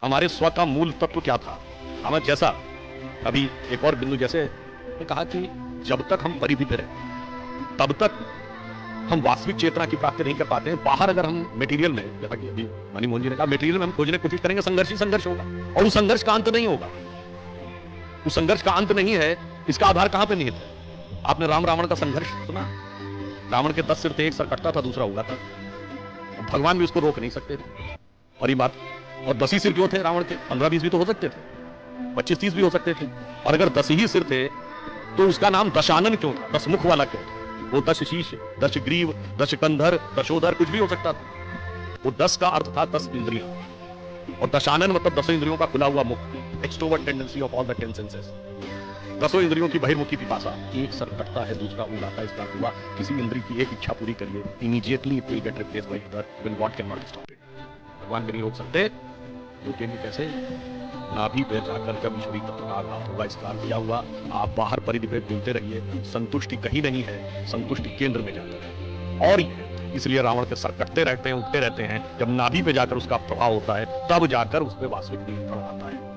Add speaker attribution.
Speaker 1: हमारे स्व का मूल तत्व क्या था। हमें जैसा अभी एक और बिंदु, जैसे मैंने कहा कि जब तक हम परिधि पे रहे तब तक हम वास्तविक चेतना की प्राप्ति नहीं कर पाते हैं। बाहर अगर हम मटेरियल में, जैसा कि अभी मनी मोहन जी ने कहा, मटेरियल में हम खोजने की कोशिश करेंगे, संघर्ष ही संघर्ष होगा और उस संघर्ष का अंत नहीं होगा। उस संघर्ष का अंत नहीं है, इसका आधार कहां पे निहित है। आपने राम रावण का संघर्ष सुना? रावण के 10 सिर थे, एक सर कटता था, दूसरा उगाता था। भगवान भी उसको रोक नहीं सकते थे। और ये बात, और 10 ही सिर क्यों थे रावण के? 15-20 भी तो हो सकते थे, 25-30 भी हो सकते थे। और अगर 10 ही सिर थे तो उसका नाम दशानन क्यों था? 10 मुख वाला क्यों था? वो 10 शीश, 10 ग्रीव, 10 कंधर, दशोधर, कुछ भी हो सकता था। वो 10 का अर्थ था 10 इंद्रियां, और दशानन मतलब 10 इंद्रियों का खुला हुआ मुख, extrovert tendency of all the 10 senses. 10 इंद्रियों की बहिर्मुखी पिपासा। एक सर कटता है, दूसरा उड़ाता है, इसका हुआ किसी इंद्रिय की एक इच्छा पूरी करिए, immediately it will get replaced by other, when God can not stop it. भगवान भी नहीं रोक सकते, रोकेंगे कैसे? नाभि पे जाकर जब ईश्वरी तत्व का आघात होगा, इसका अर्थ क्या हुआ? आप बाहर परिधि पे घूमते रहिए, संतुष्टि कहीं नहीं है, संतुष्टि केंद्र में जाती है। और इसलिए रावण के सर कटते रहते हैं, उठते रहते हैं। जब नाभि पे जाकर उसका प्रभाव होता है, तब जाकर उसमें वास्तविक नियंत्रण आता है।